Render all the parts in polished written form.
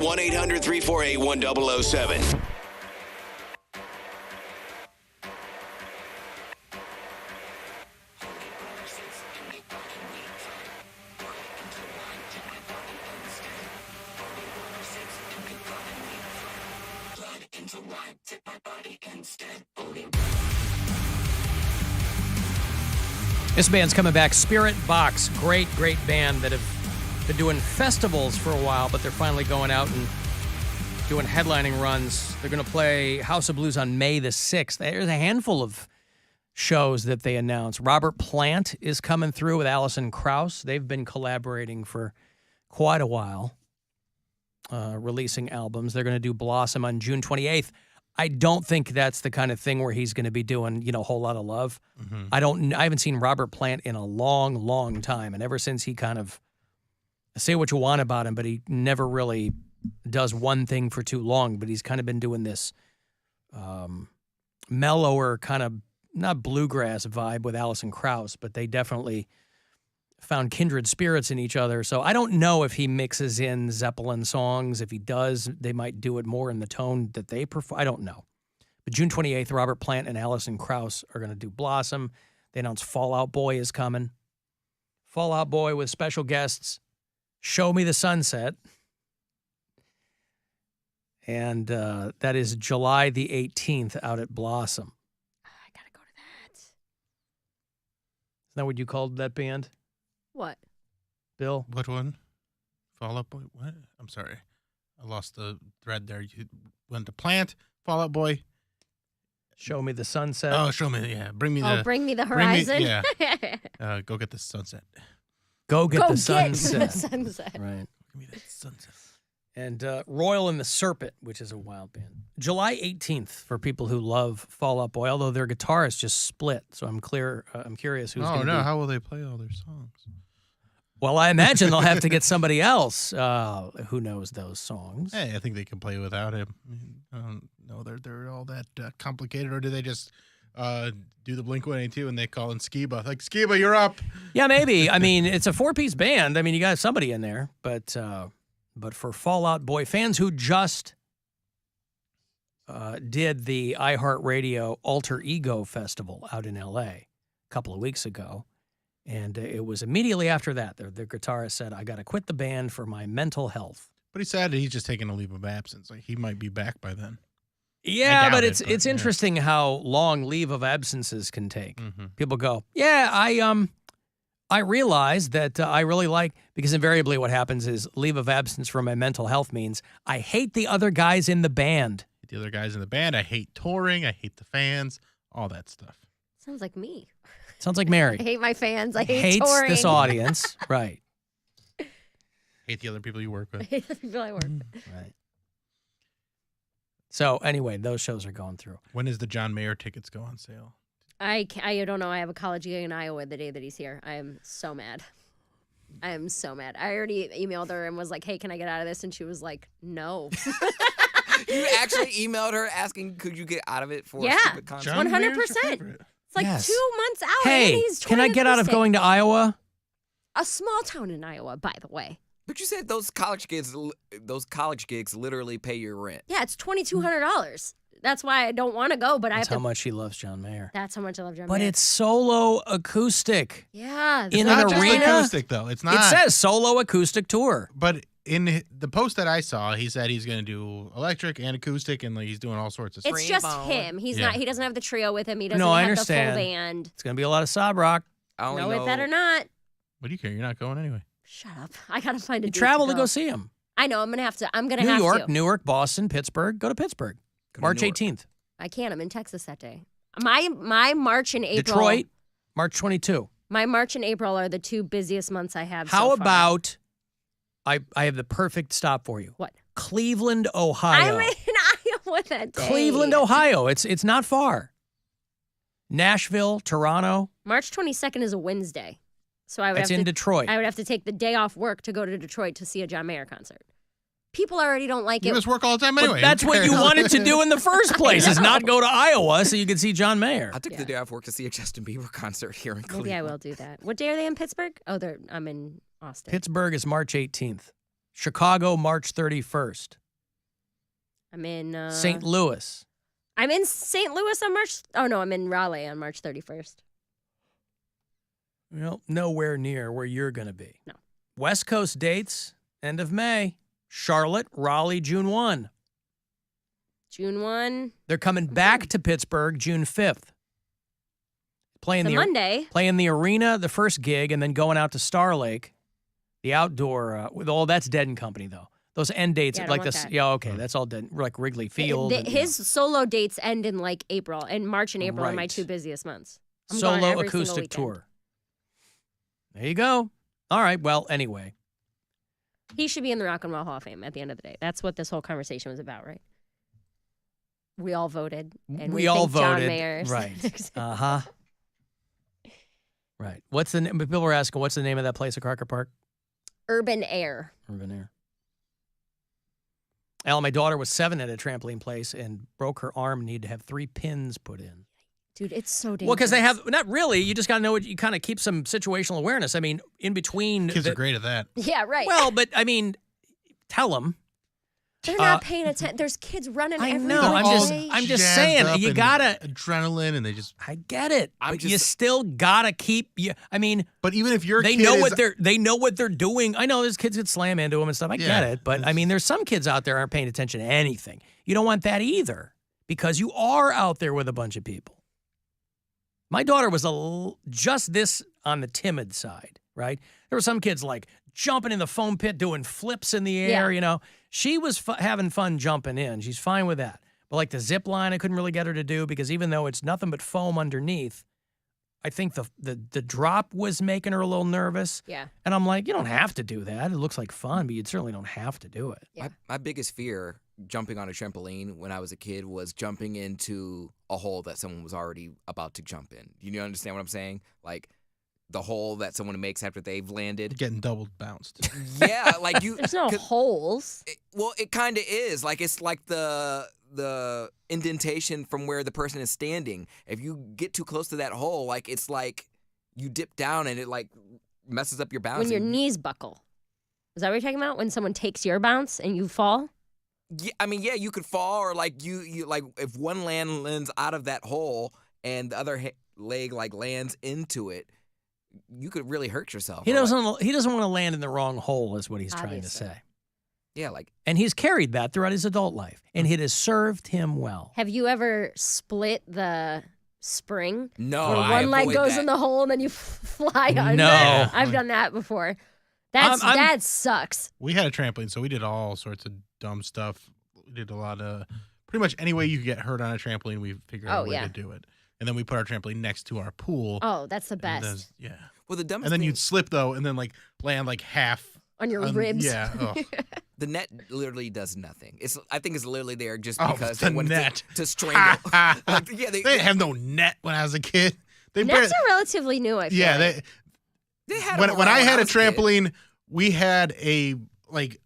1-800-348-1007. This band's coming back, Spirit Box. Great band that have been doing festivals for a while, but they're finally going out and doing headlining runs. They're going to play House of Blues on May the 6th. There's a handful of shows that they announced. Robert Plant is coming through with Alison Krauss. They've been collaborating for quite a while, releasing albums. They're going to do Blossom on June 28th. I don't think that's the kind of thing where he's going to be doing, a whole lot of love. Mm-hmm. I haven't seen Robert Plant in a long time. And ever since he kind of, say what you want about him, but he never really does one thing for too long. But he's kind of been doing this mellower kind of, not bluegrass vibe with Alison Krauss, but they definitely found kindred spirits in each other. So I don't know if he mixes in Zeppelin songs. If he does, they might do it more in the tone that they prefer. I don't know. But June 28th, Robert Plant and Alison Krauss are going to do Blossom. They announced Fall Out Boy is coming. Fall Out Boy with special guests, Show Me the Sunset. And that is July the 18th out at Blossom. I got to go to that. Isn't that what you called that band? What? Bill? What one? Fall Out Boy? What? I'm sorry. I lost the thread there. You went to Plant, Fall Out Boy. Show Me the Sunset. Oh, show me. Yeah. Bring me the horizon. Go get the sunset. Go get the sunset. The sunset. Right. Give me that sunset. And Royal and the Serpent, which is a wild band. July 18th for people who love Fall Out Boy, although their guitarists just split. So I'm curious who's going to be. How will they play all their songs? Well, I imagine they'll have to get somebody else who knows those songs. Hey, I think they can play without him. I don't know they're all that complicated, or do they just do the Blink-182 and they call in Skiba? Like, Skiba, you're up. Yeah, maybe. I mean, it's a 4-piece band. I mean, you got somebody in there, but for Fall Out Boy fans who just did the iHeartRadio Alter Ego Festival out in L.A. a couple of weeks ago, and it was immediately after that, their guitarist said, I got to quit the band for my mental health. But he said he's just taking a leave of absence. Like, he might be back by then. Yeah, but it's interesting how long leave of absences can take. Mm-hmm. People go, I realize that I really like, because invariably what happens is leave of absence for my mental health means I hate the other guys in the band. The other guys in the band. I hate touring. I hate the fans. All that stuff. Sounds like me. Sounds like Mary. I hate my fans. I hate Hates touring. this audience. Right. Hate the other people you work with. I hate the people I work with. Right. So anyway, those shows are going through. When does the John Mayer tickets go on sale? I don't know. I have a college gig in Iowa the day that he's here. I am so mad. I already emailed her and was like, hey, can I get out of this? And she was like, no. You actually emailed her asking, could you get out of it for a stupid concert? 100%. It's like 2 months out. Hey, and he's can I get out of going to Iowa? A small town in Iowa, by the way. But you said those college gigs literally pay your rent. Yeah, it's $2,200. That's why I don't want to go, but That's I have to. how much she loves John Mayer. That's how much I love John But Mayer. it's solo acoustic. Yeah. In not an just arena. acoustic, though. It's not. It says solo acoustic tour. But in the post that I saw, he said he's going to do electric and acoustic, and he's doing all sorts of stuff. It's just him. He's not. He doesn't have the trio with him. He doesn't No, I have understand. the full band. It's going to be a lot of sob rock. No, it better not. What do you care? You're not going anyway. Shut up. I got to find a You date travel to go go see him. I know. I'm going to have to. New York, Newark, Boston, Pittsburgh. Go to Pittsburgh. March 18th. I can't. I'm in Texas that day. My March and April. Detroit, March 22. My March and April are the two busiest months I have. How so far. about I have the perfect stop for you. What? Cleveland, Ohio. I'm in Iowa that day. Cleveland, Ohio. It's not far. Nashville, Toronto. March 22nd is a Wednesday. So I would It's in Detroit. I would have to take the day off work to go to Detroit to see a John Mayer concert. People already don't like You it. must work all the time anyway. But that's what you wanted to do in the first place, is not go to Iowa so you could see John Mayer. I took the day off work to see a Justin Bieber concert here in Cleveland. Maybe I will do that. What day are they in Pittsburgh? Oh, I'm in Austin. Pittsburgh is March 18th. Chicago, March 31st. I'm in St. Louis. I'm in St. Louis on March. Oh no, I'm in Raleigh on March 31st. Well, nowhere near where you're going to be. No. West Coast dates, end of May. Charlotte, Raleigh, June 1. June 1. They're coming back to Pittsburgh June 5th. Playing It's a the Monday. Playing the arena, the first gig, and then going out to Star Lake, the outdoor. That's Dead and Company though. Those end dates, Yeah, I don't like want this. that. Yeah, okay, that's all dead. Like Wrigley Field. His solo dates end in like April, and March and April are my Right. 2 busiest months. I'm gone Solo every single acoustic weekend. tour. There you go. All right. Well, anyway, He should be in the Rock and Roll Hall of Fame at the end of the day. That's what this whole conversation was about, right? We all voted, and we all think John voted. Mayer. Right. Right. What's the name? People were asking, what's the name of that place at Crocker Park? Urban Air. Urban Air. Alan, my daughter was 7 at a trampoline place and broke her arm and needed to have 3 pins put in. Dude, it's so dangerous. Well, because they have, not really, you just got to know, you kind of keep some situational awareness. I mean, in between. Kids are great at that. Yeah, right. Well, but I mean, tell them. They're not paying attention. There's kids running I every know. day. I'm just Jazzed saying, up you and gotta. adrenaline, and they just. I get it. I'm But you just- still gotta keep. I mean, But even if your they kid know is, what they're doing. I know there's kids that slam into them and stuff. I get Yeah, it, but I mean, there's some kids out there aren't paying attention to anything. You don't want that either, because you are out there with a bunch of people. My daughter was just this on the timid side, right? There were some kids like jumping in the foam pit, doing flips in the air. Yeah. You know, she was having fun jumping in. She's fine with that. But like the zip line, I couldn't really get her to do because even though it's nothing but foam underneath, I think the drop was making her a little nervous. Yeah. And I'm like, you don't have to do that. It looks like fun, but you certainly don't have to do it. Yeah. My biggest fear jumping on a trampoline when I was a kid was jumping into a hole that someone was already about to jump in. You understand what I'm saying? Like the hole that someone makes after they've landed. getting double bounced. Yeah, like you. There's no holes. It kind of is. Like it's like the indentation from where the person is standing. If you get too close to that hole, like it's like you dip down and it like messes up your bounce. When your knees buckle. Is that what you're talking about? When someone takes your bounce and you fall? Yeah, I mean, yeah, you could fall, or like you like if one lands out of that hole and the other leg like lands into it, you could really hurt yourself. He Or, doesn't. like, He doesn't want to land in the wrong hole, is what he's trying to Obviously. say. yeah, like And he's carried that throughout his adult life, and it has served him well. Have you ever split the spring? no, Where I one leg avoid goes that. in the hole and then you fly under. No. I've done that before. That sucks. We had a trampoline, so we did all sorts of dumb stuff. We did a lot of pretty much any way you could get hurt on a trampoline. We figured out Oh, a way yeah. to do it, and then we put our trampoline next to our pool. Oh, that's the and best. then- yeah. Well, the dumbest And then thing, you'd slip though, and then like land like half On your ribs. Yeah. Oh. the net literally does nothing. I think it's literally there just Oh, because the they wanted net. to strangle. Like, yeah, They didn't have no net when I was a kid. They Nets barely- are relatively new, I feel yeah. like. they had When them I around had a was kid. trampoline, we had a like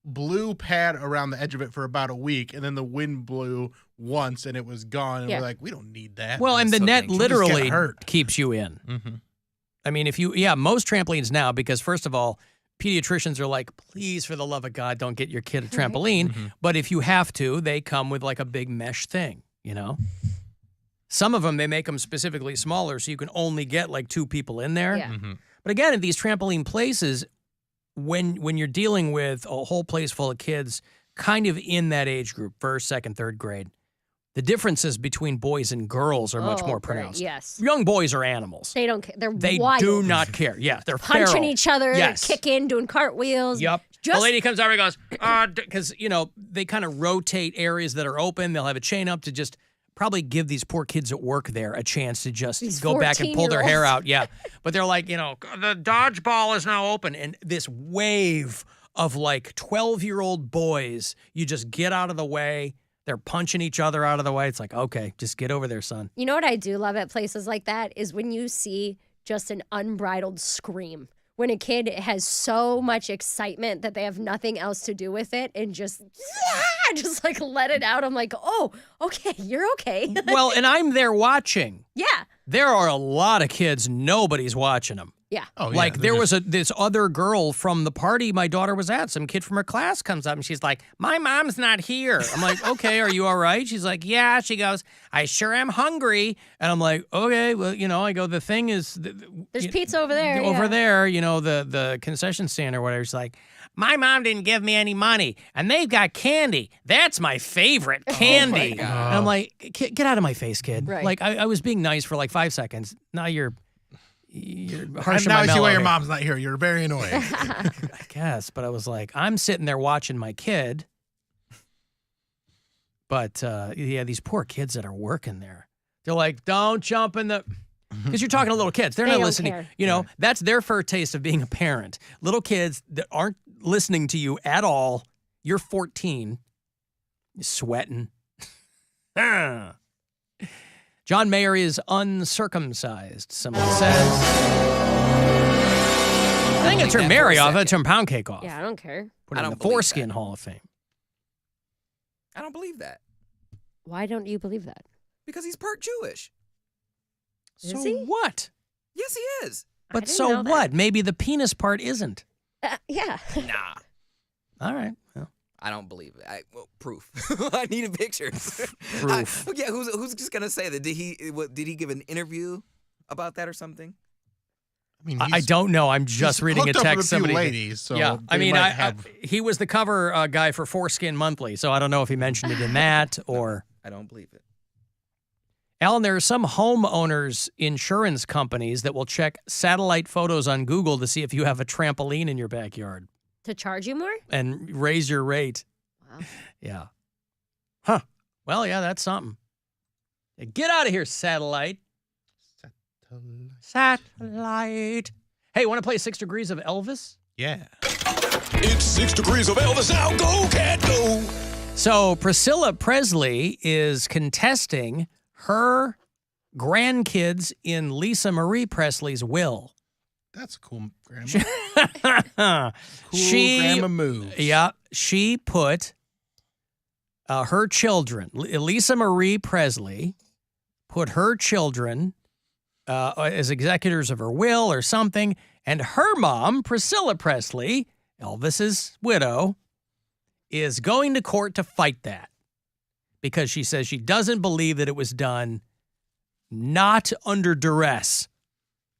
blue pad around the edge of it for about a week, and then the wind blew once, and it was gone. And Yeah. we're like, we don't need that. Well, and the so net dangerous. literally Just get hurt. keeps you in. Mm-hmm. I mean, most trampolines now, because first of all, pediatricians are like, please, for the love of God, don't get your kid a trampoline. Mm-hmm. But if you have to, they come with like a big mesh thing, you know? Some of them, they make them specifically smaller so you can only get like 2 people in there. Yeah. Mm-hmm. But again, at these trampoline places, when you're dealing with a whole place full of kids kind of in that age group, 1st, 2nd, 3rd grade, the differences between boys and girls are much Oh, more great. Pronounced. Yes. Young boys are animals. They don't care. They're They wild. do not care. Yeah, they're Punching feral. each other, Yes. kicking, doing cartwheels. Yep. Just The lady comes over and goes, because, they kind of rotate areas that are open. They'll have a chain up to just probably give these poor kids at work there a chance to just These go back and pull their 14-year-olds. hair out. Yeah. But they're like, the dodgeball is now open. And this wave of like 12-year-old boys, you just get out of the way. They're punching each other out of the way. It's like, okay, just get over there, son. You know what I do love at places like that is when you see just an unbridled scream. When a kid has so much excitement that they have nothing else to do with it and just like let it out. I'm like, oh, okay, you're okay. Well, and I'm there watching. Yeah. There are a lot of kids, nobody's watching them. Yeah. Oh, yeah. Like they're there just- was this other girl from the party my daughter was at. Some kid from her class comes up and she's like, "My mom's not here." I'm like, "Okay, are you all right?" She's like, "Yeah." She goes, "I sure am hungry." And I'm like, "Okay, well, I go, the thing is, There's pizza over there. over yeah. there, the concession stand or whatever." She's like, "My mom didn't give me any money, and they've got candy. That's my favorite candy." God. And I'm like, Get out of my face, kid." Right. Like I was being nice for like 5 seconds. Now you're And harshing now my I see mellow why your here. mom's not here. You're very annoying. I guess, but I was like, I'm sitting there watching my kid. But yeah, these poor kids that are working there, they're like, "Don't jump in the," because you're talking to little kids. They're They not don't listening. care. That's their first taste of being a parent. Little kids that aren't listening to you at all. You're 14, you're sweating. John Mayer is uncircumcised, someone says. I think I turned that for Mary a off. I second. turned Poundcake off. Yeah, I don't care. Put I it in don't the believe Foreskin that. Hall of Fame. I don't believe that Why don't you believe that? because he's part Jewish. Is So he? what? Yes, he is. I But didn't so know that. what? Maybe the penis part isn't. Yeah. Nah, All right. Well, I don't believe it. Proof. I need a picture. Proof. Yeah, who's just gonna say that? Did he give an interview about that or something? I mean, I he's- don't know. I'm just he's reading a hooked up with text. few Somebody. ladies, so yeah. I they mean, might I have- he was the cover guy for Foreskin Monthly, so I don't know if he mentioned it in that or. I don't believe it. Alan, there are some homeowners insurance companies that will check satellite photos on Google to see if you have a trampoline in your backyard To charge you more? and raise your rate. Wow. Yeah. Huh. Well, yeah, that's something. Hey, get out of here, satellite. Satellite. Hey, want to play 6 Degrees of Elvis? Yeah. It's 6 degrees of Elvis now. Go, cat, go. So Priscilla Presley is contesting her grandkids in Lisa Marie Presley's will. That's a cool grandma. Cool grandma moves. Yeah, she put her children, Lisa Marie Presley, put her children as executors of her will or something, and her mom, Priscilla Presley, Elvis's widow, is going to court to fight that because she says she doesn't believe that it was done not under duress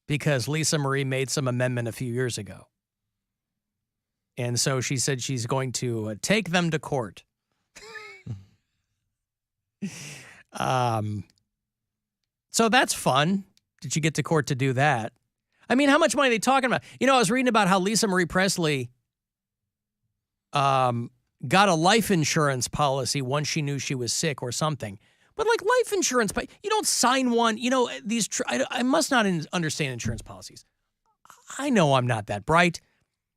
because Lisa Marie made some amendment a few years ago. And so she said she's going to take them to court. So that's fun. Did you get to court to do that? I mean, how much money are they talking about? I was reading about how Lisa Marie Presley got a life insurance policy once she knew she was sick or something. But like life insurance, you don't sign one. I must not understand insurance policies. I know I'm not that bright,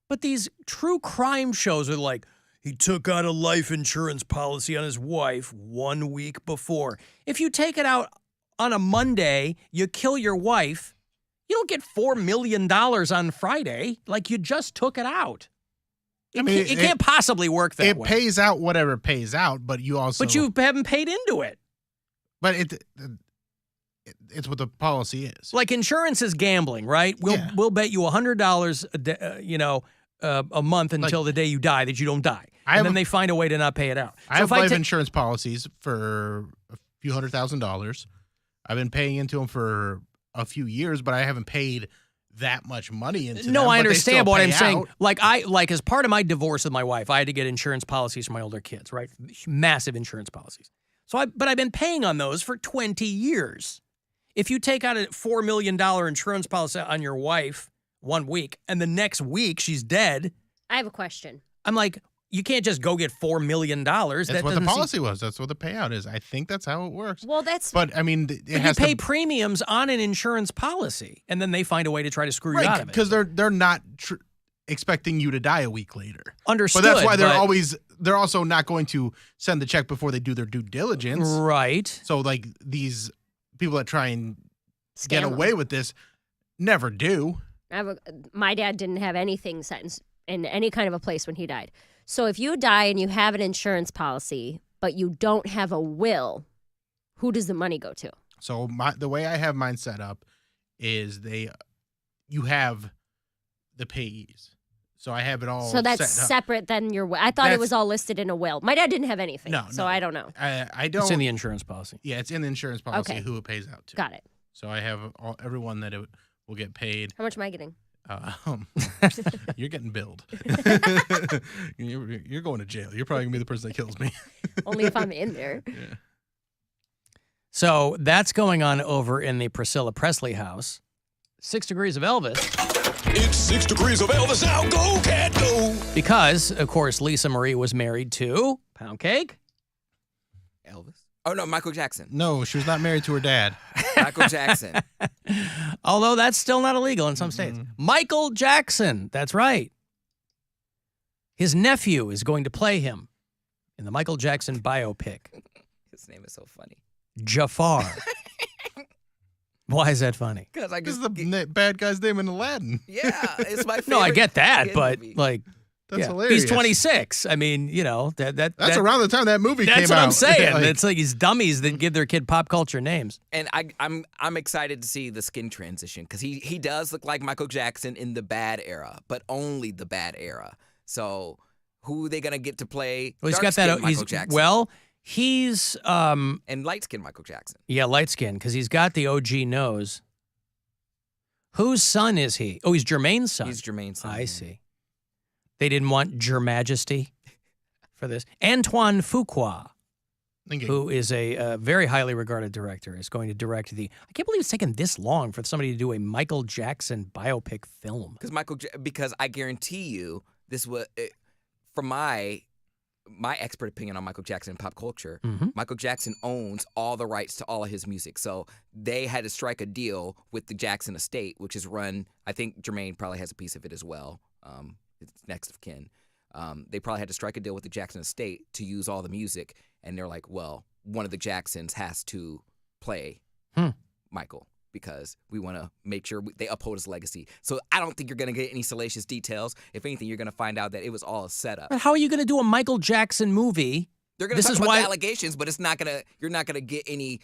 but these true crime shows are like, he took out a life insurance policy on his wife 1 week before. If you take it out on a Monday, you kill your wife, you don't get $4 million on Friday. Like you just took it out. It can't possibly work that way. It pays out whatever it pays out, but you also. But you haven't paid into it. But it's what the policy is. Like insurance is gambling, right? We'll bet you $100 a day, a month until the day you die that you don't die, and then they find a way to not pay it out. I have life insurance policies for a few $100,000. I've been paying into them for a few years, but I haven't paid that much money into them. No, I but they understand still what pay I'm saying. out. Like as part of my divorce with my wife, I had to get insurance policies for my older kids, right? Massive insurance policies. But I've been paying on those for 20 years. If you take out a $4 million insurance policy on your wife 1 week and the next week she's dead, I have a question. I'm like, you can't just go get $4 million. That's what the policy was. That's what the payout is. I think that's how it works. Well, that's. But I mean, it But has you pay to, premiums on an insurance policy, and then they find a way to try to screw you out of it. because they're not expecting you to die a week later. Understood. But that's why but- they're also not going to send the check before they do their due diligence. Right. So like these people that try and get Scam 'em. away with this never do. My dad didn't have anything set in any kind of a place when he died. So if you die and you have an insurance policy, but you don't have a will, who does the money go to? So the way I have mine set up is you have the payees. So I have it all. So that's set up. separate than your will. I thought it was all listed in a will. My dad didn't have anything. No, so no. I don't know. I don't. It's in the insurance policy. Yeah, it's in the insurance policy Okay. who it pays out to. Got it. So I have everyone that it will get paid. How much am I getting? You're getting billed. You're going to jail. You're probably gonna be the person that kills me. Only if I'm in there. Yeah. So that's going on over in the Priscilla Presley house. 6 Degrees of Elvis. It's 6 degrees of Elvis now. Go, cat, go. Because, of course, Lisa Marie was married to Poundcake. Elvis? Oh, no, Michael Jackson. No, she was not married to her dad. Michael Jackson. Although that's still not illegal in some states. Michael Jackson. That's right. His nephew is going to play him in the Michael Jackson biopic. His name is so funny. Jafar. Why is that funny? Because I This just is the bad guy's name in Aladdin. yeah, it's my favorite. No, I get that, kid but movie. like, That's yeah, hilarious. he's 26. I mean, That's around the time that movie came out. That's what I'm saying. Like, It's like these dummies that give their kid pop culture names. And I'm excited to see the skin transition because he does look like Michael Jackson in the bad era, but only the bad era. So who are they gonna get to play? Well, he's got that. Michael Jackson. Well, he's and light skinned Michael Jackson. yeah, light skin because he's got the OG nose. Whose son is he? Oh, he's Jermaine's son. He's Jermaine's son. I see. They didn't want Your Majesty for this. Antoine Fuqua, who is a very highly regarded director, is going to direct the. I can't believe it's taken this long for somebody to do a Michael Jackson biopic film. Because I guarantee you this was from my expert opinion on Michael Jackson and pop culture. Michael Jackson owns all the rights to all of his music, so they had to strike a deal with the Jackson estate, which is run. I think Jermaine probably has a piece of it as well. It's next of kin. They probably had to strike a deal with the Jackson estate to use all the music, and they're like, well, one of the Jacksons has to play Michael because we want to make sure they uphold his legacy. So I don't think you're going to get any salacious details. If anything, you're going to find out that it was all a setup. But how are you going to do a Michael Jackson movie? They're going to talk about the allegations, but you're not going to get any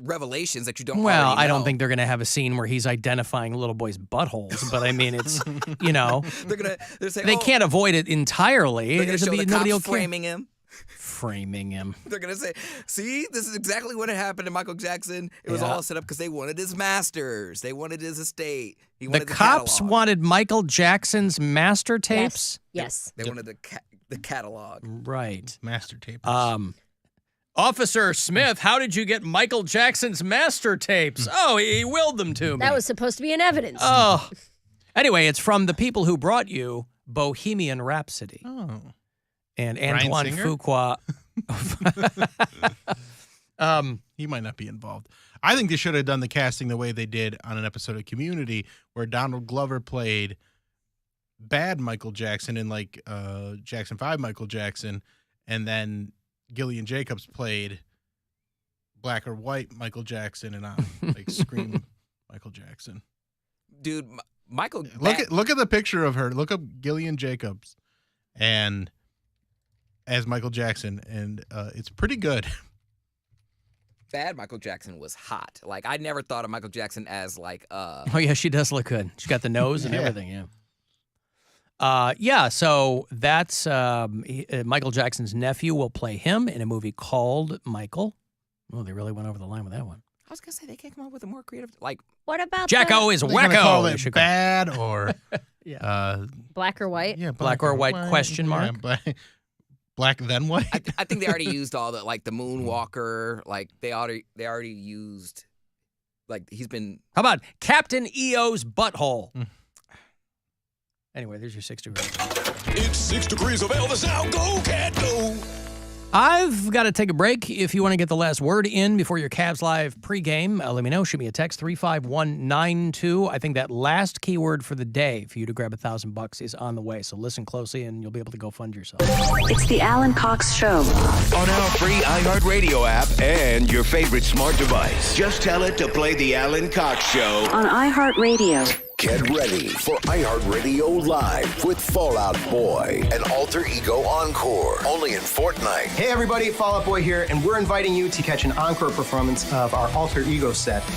revelations that you don't already know. I don't think they're going to have a scene where he's identifying little boys' buttholes, but I mean, it's, they're saying, they can't avoid it entirely. They're going to show the Nobody will cops care. framing him. Framing him. They're going to say, see, this is exactly what had happened to Michael Jackson. It was all set up because they wanted his masters. They wanted his estate. He wanted The cops catalog. wanted Michael Jackson's master tapes? Yes. They wanted the catalog. Right. Master tape. Officer Smith, how did you get Michael Jackson's master tapes? Oh, he willed them to me. That was supposed to be in evidence. Oh. Anyway, it's from the people who brought you Bohemian Rhapsody. Oh. And Bryan Antoine Singer? Fuqua. He might not be involved. I think they should have done the casting the way they did on an episode of Community where Donald Glover played bad Michael Jackson in like Jackson 5 Michael Jackson, and then Gillian Jacobs played black or white Michael Jackson and like Scream Michael Jackson. Dude, Michael... Look at the picture of her. Look up Gillian Jacobs and as Michael Jackson, and it's pretty good. Bad Michael Jackson was hot. Like, I never thought of Michael Jackson as like... Oh, yeah, she does look good. She's got the nose and everything, yeah. So that's Michael Jackson's nephew will play him in a movie called Michael. Oh, they really went over the line with that one. I was going to say, they can't come up with a more creative... Like, What about Jacko is They're gonna call wacko. it bad or black or white? yeah, Black or white question mark? Yeah, black then white. I think they already used all the, like, the Moonwalker. Like, they already used... Like, he's been... How about Captain EO's butthole? Anyway, there's your 6 degrees. It's 6 degrees of Elvis now. Go, cat, go. I've got to take a break. If you want to get the last word in before your Cavs Live pregame, let me know. Shoot me a text, 35192. I think that last keyword for the day for you to grab $1,000 is on the way. So listen closely and you'll be able to go fund yourself. It's the Alan Cox Show. On our free iHeartRadio app and your favorite smart device. Just tell it to play the Alan Cox Show. On iHeartRadio. Get ready for iHeartRadio Live with Fallout Boy, an alter ego encore, only in Fortnite. Hey everybody, Fall Out Boy here, and we're inviting you to catch an encore performance of our Alter Ego set